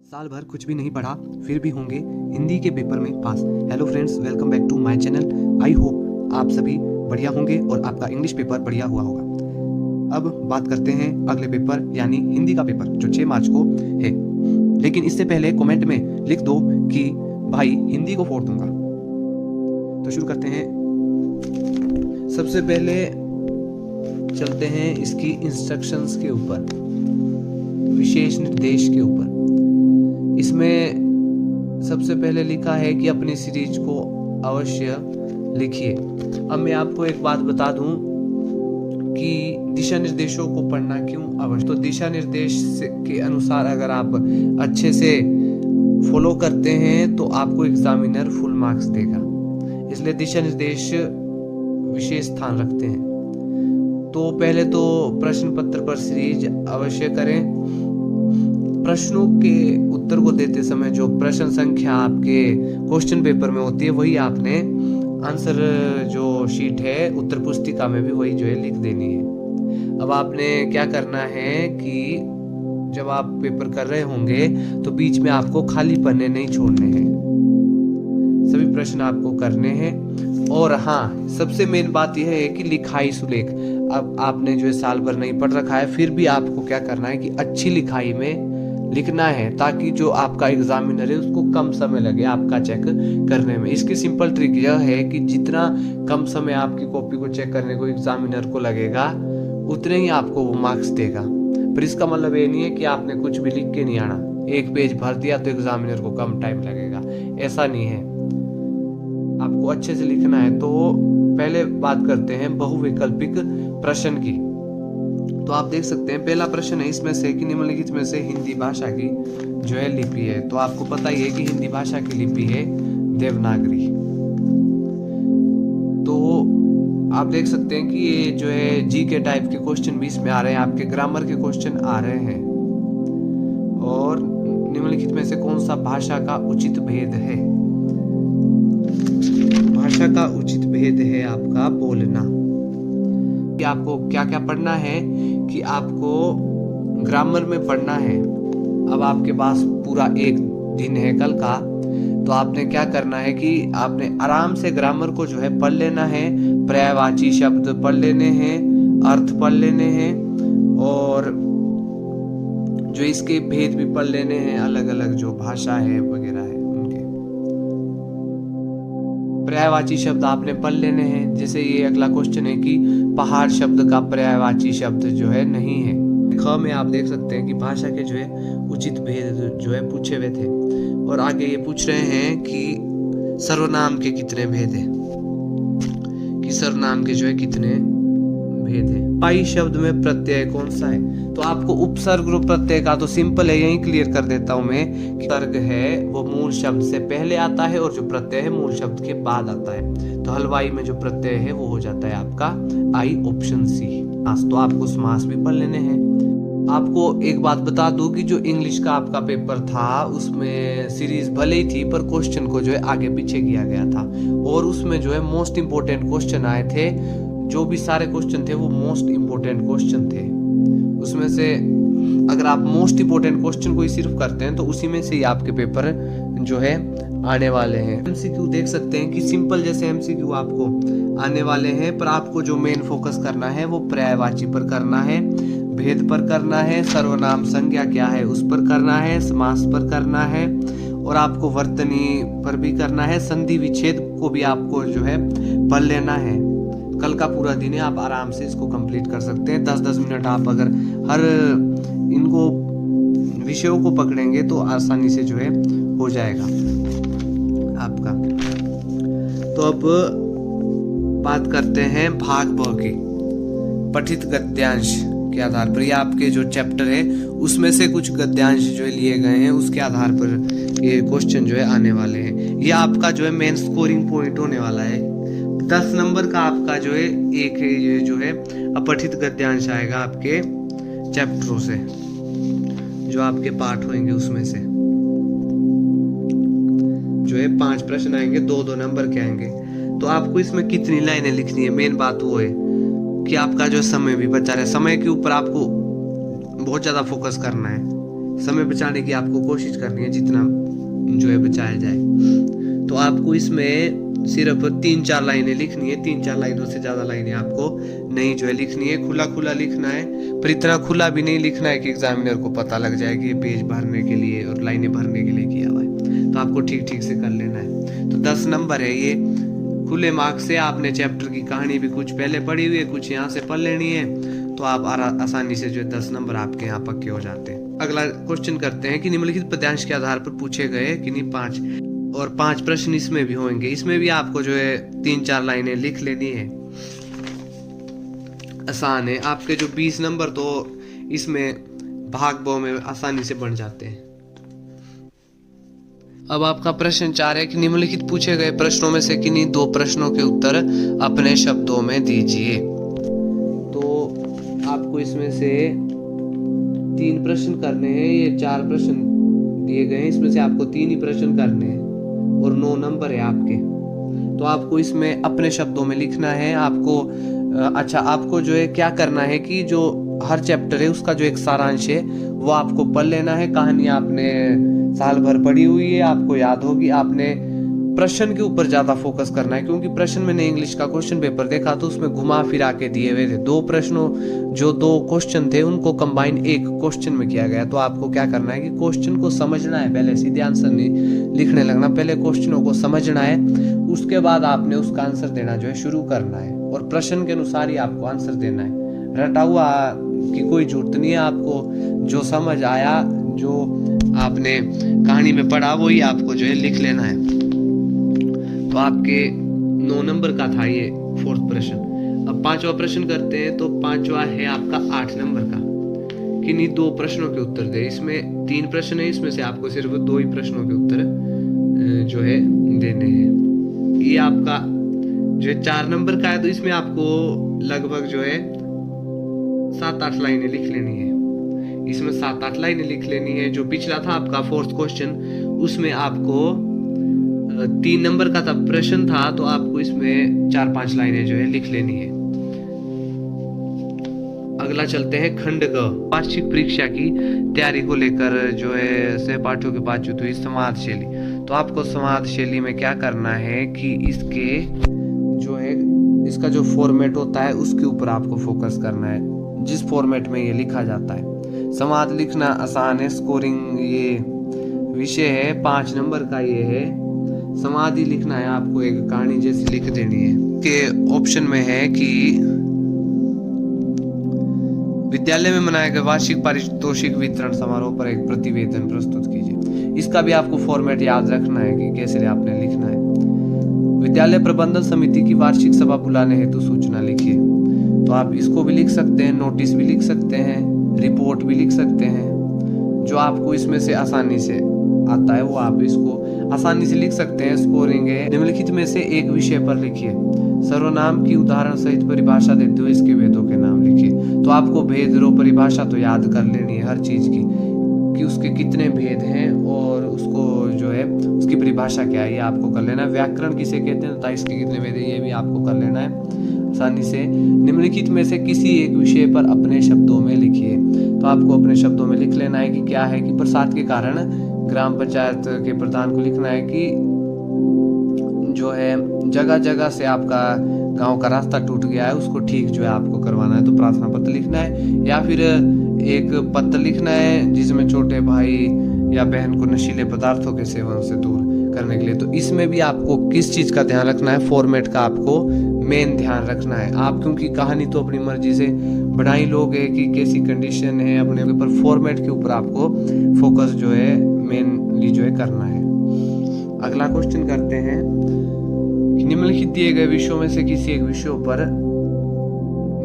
साल भर कुछ भी नहीं पढ़ा फिर भी होंगे हिंदी के पेपर में pass. Hello friends, welcome back to my channel. I hope आप सभी बढ़िया होंगे और आपका इंग्लिश पेपर बढ़िया हुआ होगा। अब बात करते हैं अगले पेपर यानी हिंदी का पेपर जो 6 मार्च को है। लेकिन इससे पहले कमेंट में लिख दो कि भाई हिंदी को फोड़ दूंगा। तो शुरू करते हैं। सबसे पहले चलते हैं इसकी इंस्ट्रक्शंस के ऊपर, विशेष निर्देश के ऊपर। इसमें सबसे पहले लिखा है कि अपनी सीरीज को अवश्य लिखिए। अब मैं आपको एक बात बता दूं कि दिशा निर्देशों को पढ़ना क्यों आवश्यक। तो दिशा निर्देश के अनुसार अगर आप अच्छे से फॉलो करते हैं तो आपको एग्जामिनर फुल मार्क्स देगा, इसलिए दिशा निर्देश विशेष स्थान रखते हैं। तो पहले तो प्रश्न पत्र पर सीरीज अवश्य करें। प्रश्नों के उत्तर को देते समय जो प्रश्न संख्या आपके क्वेश्चन पेपर में होती है वही आपने आंसर जो शीट है उत्तर पुस्तिका में भी वही जो है लिख देनी है। अब आपने क्या करना है कि जब आप पेपर कर रहे होंगे तो बीच में आपको खाली पन्ने नहीं छोड़ने हैं, सभी प्रश्न आपको करने हैं। और हाँ, सबसे मेन बात यह है कि लिखाई सुलेख। अब आपने जो है साल भर नहीं पढ़ रखा है फिर भी आपको क्या करना है कि अच्छी लिखाई में लिखना है, ताकि जो आपका एग्जामिनर है उसको कम समय लगे आपका चेक करने में। इसकी सिंपल ट्रिक यह है कि जितना कम समय आपकी कॉपी को चेक करने को एग्जामिनर को लगेगा उतने ही आपको वो मार्क्स देगा। पर इसका मतलब ये नहीं है कि आपने कुछ भी लिख के नहीं आना, एक पेज भर दिया तो एग्जामिनर को कम टाइम लगेगा, ऐसा नहीं है। आपको अच्छे से लिखना है। तो पहले बात करते हैं बहुविकल्पिक प्रश्न की। तो आप देख सकते हैं पहला प्रश्न है इसमें से कि निम्नलिखित में से हिंदी भाषा की जो है लिपि है। तो आपको पता ही है कि हिंदी भाषा की लिपि है देवनागरी। तो आप देख सकते हैं कि ये जो है जी के टाइप के क्वेश्चन भी इसमें आ रहे हैं, आपके ग्रामर के क्वेश्चन आ रहे हैं। और निम्नलिखित में से कौन सा भाषा का उचित भेद है? भाषा का उचित भेद है आपका बोलना। कि आपको क्या क्या पढ़ना है कि आपको ग्रामर में पढ़ना है। अब आपके पास पूरा एक दिन है कल का, तो आपने क्या करना है कि आपने आराम से ग्रामर को जो है पढ़ लेना है, पर्यायवाची शब्द पढ़ लेने हैं, अर्थ पढ़ लेने हैं और जो इसके भेद भी पढ़ लेने हैं, अलग अलग जो भाषा है वगैरह है उनके पर्यायवाची शब्द आपने पढ़ लेने हैं। जैसे ये अगला क्वेश्चन है कि पहाड़ शब्द का पर्यायवाची शब्द जो है नहीं है। ख में आप देख सकते हैं कि भाषा के जो है उचित भेद जो है पूछे हुए थे। और आगे ये पूछ रहे हैं कि सर्वनाम के कितने भेद है, कि सर्वनाम के जो है कितने भेद है। पाई शब्द में प्रत्यय कौन सा है? तो आपको उपसर्ग और प्रत्यय का तो सिंपल है, यही क्लियर कर देता हूं मैं कि सर्ग है वो मूल शब्द से पहले आता है और जो प्रत्यय है मूल शब्द के बाद आता है। तो हलवाई में जो प्रत्यय है वो हो जाता है आपका आई, ऑप्शन सी। तो आपको समास भी पढ़ लेने हैं। आपको एक बात बता दूं कि जो इंग्लिश का आपका पेपर था उसमें सीरीज भले ही थी पर क्वेश्चन को जो है आगे पीछे किया गया था और उसमें जो है मोस्ट इंपोर्टेंट क्वेश्चन आए थे। जो भी सारे क्वेश्चन थे वो मोस्ट इंपोर्टेंट क्वेश्चन थे। उसमें से अगर आप मोस्ट इंपोर्टेंट क्वेश्चन को ही सिर्फ करते हैं तो उसी में से ही आपके पेपर जो है आने वाले हैं। एमसीक्यू देख सकते हैं कि सिंपल जैसे एमसीक्यू आपको आने वाले हैं, पर आपको जो मेन फोकस करना है वो पर्यायवाची पर करना है, भेद पर करना है, सर्वनाम संज्ञा क्या है उस पर करना है, समास पर करना है और आपको वर्तनी पर भी करना है। संधि विच्छेद को भी आपको जो है पढ़ लेना है। कल का पूरा दिन है, आप आराम से इसको कंप्लीट कर सकते हैं। 10-10 मिनट आप अगर हर इनको विषयों को पकड़ेंगे तो आसानी से जो है हो जाएगा आपका। तो अब बात करते हैं भाग ब की, पठित गद्यांश के आधार पर। ये आपके जो चैप्टर है उसमें से कुछ गद्यांश जो है लिए गए हैं, उसके आधार पर ये क्वेश्चन जो है आने वाले हैं। ये आपका जो है मेन स्कोरिंग पॉइंट होने वाला है। 10 नंबर का आपका जो है एक ये जो है अपठित गद्यांश आएगा आपके चैप्टरों से, जो आपके पाठ होंगे उसमें से जो है 5 प्रश्न आएंगे, 2-2 नंबर के आएंगे। तो आपको इसमें कितनी लाइनें लिखनी है, मेन बात वो है कि आपका जो समय भी बचा रहे। समय के ऊपर आपको बहुत ज्यादा फोकस करना है। समय बचाने की आपको कोशिश करनी है, जितना जो है बचाया जाए। तो आपको इसमें सिर्फ 3-4 लाइनें लिखनी है, 3-4 लाइनों से ज़्यादा लाइनें आपको नहीं जो है लिखनी है। खुला खुला लिखना है, पर इतना खुला भी नहीं लिखना है कि एग्जामिनर को पता लग जाए कि ये पेज भरने के लिए और लाइनें भरने के लिए किया हुआ है। तो आपको ठीक ठीक से कर लेना है। तो 10 नंबर है ये। खुले मार्क्स से आपने चैप्टर की कहानी भी कुछ पहले पढ़ी हुई है, कुछ यहाँ से पढ़ लेनी है, तो आप आसानी से जो है 10 नंबर आपके यहाँ पक्के हो जाते हैं। अगला क्वेश्चन करते हैं कि निम्नलिखित पद्यांश के आधार पर पूछे गए कि नहीं 5 प्रश्न इसमें भी होंगे। इसमें भी आपको जो है 3-4 लाइनें लिख लेनी है, आसान है। आपके जो 20 नंबर तो इसमें भाग ब में आसानी से बन जाते हैं। अब आपका प्रश्न 4 है कि निम्नलिखित पूछे गए प्रश्नों में से किन्हीं 2 प्रश्नों के उत्तर अपने शब्दों में दीजिए। तो आपको इसमें से 3 प्रश्न करने हैं। ये 4 प्रश्न दिए गए हैं, इसमें से आपको 3 ही प्रश्न करने हैं और 9 नंबर है आपके। तो आपको इसमें अपने शब्दों में लिखना है। आपको जो है क्या करना है कि जो हर चैप्टर है उसका जो एक सारांश है वो आपको पढ़ लेना है। कहानी आपने साल भर पढ़ी हुई है, आपको याद होगी। आपने प्रश्न के ऊपर ज्यादा फोकस करना है, क्योंकि प्रश्न मैंने इंग्लिश का क्वेश्चन पेपर देखा तो उसमें घुमा फिरा के दिए हुए थे। 2 क्वेश्चन थे उनको कंबाइन एक क्वेश्चन में किया गया। तो आपको क्या करना है कि क्वेश्चन को समझना है, पहले सीधे आंसर नहीं लिखने लगना, पहले क्वेश्चनों को समझना है, उसके बाद आपने उसका आंसर देना जो है शुरू करना है और प्रश्न के अनुसार ही आपको आंसर देना है। रटा हुआ की कोई जरूरत नहीं है। आपको जो समझ आया, जो आपने कहानी में पढ़ा, वो ही आपको जो है लिख लेना है। तो आपके 9 नंबर का था ये 4th प्रश्न। अब 5वां प्रश्न करते हैं। तो 5वां है आपका 8 नंबर का, किन्हीं 2 प्रश्नों के उत्तर दे। इसमें 3 प्रश्न है, इसमें से आपको सिर्फ 2 ही प्रश्नों के उत्तर जो है देने हैं। ये आपका जो है 4 नंबर का है, तो इसमें आपको लगभग जो है 7-8 लाइनें लिख लेनी है। इसमें 7-8 लाइनें लिख लेनी है। जो पिछला था आपका 4th क्वेश्चन, उसमें आपको 3 नंबर का प्रश्न था, तो आपको इसमें 4-5 लाइनें जो है लिख लेनी है। अगला चलते हैं खंड ग। वार्षिक परीक्षा की तैयारी को लेकर जो है सहपाठियों की बातचीत हुई संवाद शैली। तो आपको संवाद शैली में क्या करना है कि इसका जो फॉर्मेट होता है उसके ऊपर आपको फोकस करना है, जिस फॉर्मेट में ये लिखा जाता है। संवाद लिखना आसान है। स्कोरिंग ये विषय है, 5 नंबर का ये है। संवाद ही लिखना है, आपको एक कहानी जैसी लिख देनी है। के ऑप्शन में है कि विद्यालय में मनाए गए वार्षिक पारितोषिक वितरण समारोह पर एक प्रतिवेदन प्रस्तुत कीजिए। इसका भी आपको फॉर्मेट याद रखना है कि कैसे आपने लिखना है। विद्यालय प्रबंधन समिति की वार्षिक सभा बुलाने हेतु सूचना लिखिए। तो आप इसको भी लिख सकते हैं, नोटिस भी लिख सकते हैं, रिपोर्ट भी लिख सकते हैं। जो आपको इसमें से आसानी से आता है वो आप इसको आसानी से लिख सकते हैं। स्कोरिंग है, निम्नलिखित में से एक विषय पर लिखिए। सर्वनाम की उदाहरण सहित परिभाषा देते हुए इसके भेदों के नाम लिखिए। तो आपको भेद रो परिभाषा तो याद कर लेनी है हर चीज की, कि उसके कितने भेद हैं और उसको जो है उसकी परिभाषा क्या है, ये आपको कर लेना है। व्याकरण किसे कहते हैं तथा इसके कितने भेद है, ये भी आपको कर लेना है आसानी से। निम्नलिखित में से किसी एक विषय पर अपने शब्दों में लिखिए। तो आपको अपने शब्दों में लिख लेना है कि क्या है कि बरसात के कारण ग्राम पंचायत के प्रधान को लिखना है कि जो है जगह जगह से आपका गांव का रास्ता टूट गया है, उसको ठीक जो है आपको करवाना है। तो प्रार्थना पत्र लिखना है, या फिर एक पत्र लिखना है जिसमें छोटे भाई या बहन को नशीले पदार्थों के सेवन से दूर करने के लिए। तो इसमें भी आपको किस चीज का ध्यान रखना है, फॉर्मेट का आपको मेन ध्यान रखना है। आप क्योंकि कहानी तो अपनी मर्जी से बनाई लोगे कि कैसी कंडीशन है अपने पर, फॉर्मेट के ऊपर आपको फोकस जो है मेनली जो है करना है। अगला क्वेश्चन करते हैं कि निम्नलिखित दिए गए विषयों में से किसी एक विषयों पर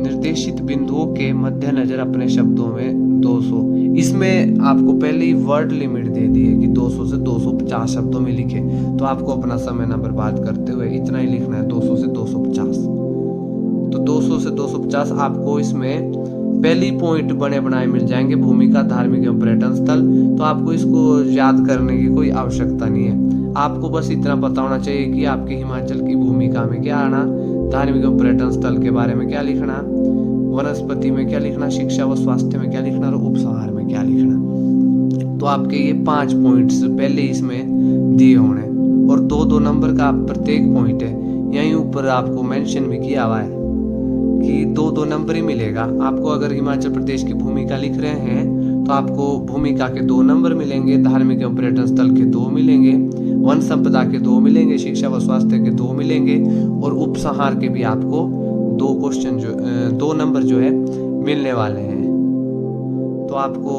निर्देशित बिंदुओं के मध्य नजर अपने शब्दों में 200। इसमें आपको पहले ही वर्ड लिमिट दे दी है कि 200 से 250 शब्दों में लिखे। तो आपको अपना समय ना बर्बाद करते हुए इतना ही लिखना है, 200 से 250। तो 200 से 250 आपको इसमें पहली पॉइंट बने बनाए मिल जाएंगे। भूमिका, धार्मिक एवं पर्यटन स्थल। तो आपको इसको याद करने की कोई आवश्यकता नहीं है। आपको बस इतना पता होना चाहिए कि आपके हिमाचल की भूमिका में क्या आना, धार्मिक एवं पर्यटन स्थल के बारे में क्या लिखना, वनस्पति में क्या लिखना, शिक्षा व स्वास्थ्य में क्या लिखना और उपसंहार में क्या लिखना। तो आपके ये 5 पॉइंट्स पहले इसमें दिए होने, और 2-2 नंबर का प्रत्येक पॉइंट है। यहीं ऊपर आपको मेंशन भी किया हुआ है कि 2-2 नंबर ही मिलेगा आपको। अगर हिमाचल प्रदेश की भूमिका लिख रहे हैं तो आपको भूमिका के 2 नंबर मिलेंगे, धार्मिक एवं पर्यटन स्थल के 2 मिलेंगे, वन संपदा के 2 मिलेंगे, शिक्षा व स्वास्थ्य के 2 मिलेंगे, और उपसंहार के भी आपको 2 नंबर जो है मिलने वाले हैं। तो आपको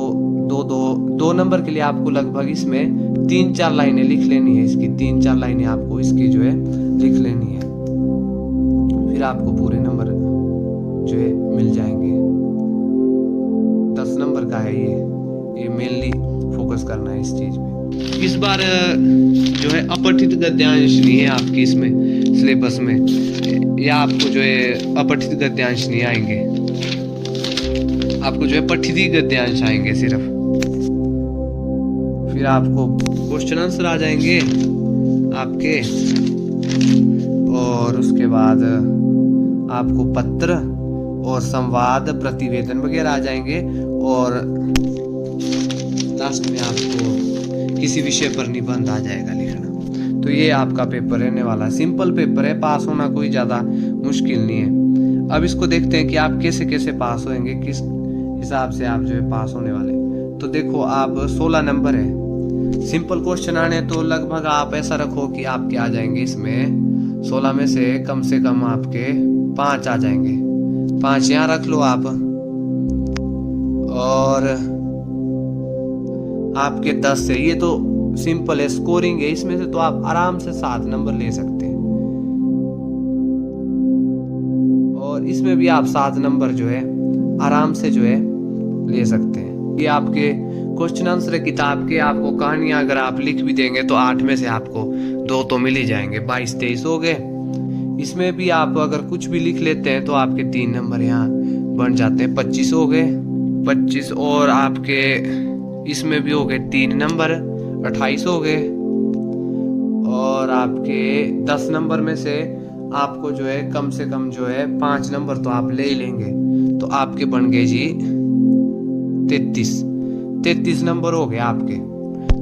2 नंबर के लिए आपको लगभग इसमें 3-4 लाइनें लिख लेनी है। इसकी 3-4 लाइनें आपको इसकी जो है लिख लेनी है, फिर आपको पूरे नंबर जो है मिल जाएंगे। 10 नंबर का है ये मेनली फोकस करना है इस चीज पे। इस बार जो है अपठित गद्यांश नहीं है आपकी इसमें सिलेबस में, या आपको जो है अपठित गद्यांश नहीं आएंगे, आपको जो है पठित ही गद्यांश आएंगे सिर्फ। फिर आपको क्वेश्चन आंसर आ जाएंगे आपके, और उसके बाद आपको पत्र और संवाद प्रतिवेदन वगैरह आ जाएंगे, और लास्ट में आपको किसी विषय पर निबंध आ जाएगा लिखना। तो ये आपका पेपर रहने वाला, सिंपल पेपर है, पास होना कोई ज्यादा मुश्किल नहीं है। अब इसको देखते हैं कि आप कैसे कैसे पास होंगे, किस हिसाब से आप जो है पास होने वाले। तो देखो आप 16 नंबर है, सिंपल क्वेश्चन आने तो लगभग आप ऐसा रखो कि आपके आ जाएंगे इसमें 16 में से कम आपके 5 आ जाएंगे। 5 यहाँ रख लो आप, और आपके 10 से, ये तो सिंपल है, स्कोरिंग है, इसमें से तो आप आराम से 7 नंबर ले सकते हैं, और इसमें भी आप 7 नंबर जो है आराम से जो है ले सकते हैं। ये आपके क्वेश्चन आंसर है किताब के। आपको कहानियां अगर आप लिख भी देंगे तो 8 में से आपको 2 तो मिल ही जाएंगे, 22-23 हो गए। इसमें भी आप अगर कुछ भी लिख लेते हैं तो आपके 3 नंबर यहाँ बन जाते हैं, 25 हो गए, 25, और आपके इसमें भी हो गए 3 नंबर, 28 हो गए, और आपके 10 नंबर में से आपको जो है कम से कम जो है 5 नंबर तो आप ले ही लेंगे, तो आपके बन गए जी 33 नंबर हो गए आपके।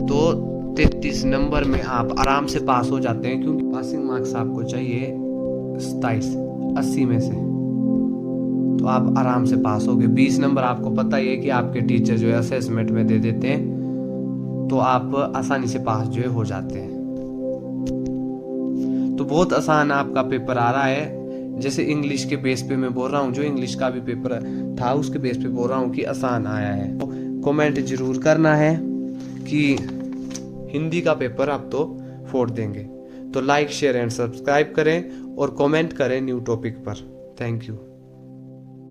तो 33 नंबर में आप आराम से पास हो जाते हैं, क्योंकि पासिंग मार्क्स आपको चाहिए 27 80 में से, तो आप आराम से पास हो गए। 20 नंबर आपको पता ही है कि आपके टीचर जो है असेसमेंट में दे देते हैं, तो आप आसानी से पास जो है हो जाते हैं। तो बहुत आसान आपका पेपर आ रहा है। जैसे इंग्लिश के बेस पे मैं बोल रहा हूँ, जो इंग्लिश का भी पेपर था उसके बेस पे बोल रहा हूँ कि आसान आया है। तो कमेंट जरूर करना है कि हिंदी का पेपर आप तो फोड़ देंगे। तो लाइक शेयर एंड सब्सक्राइब करें और कमेंट करें न्यू टॉपिक पर। Thank you.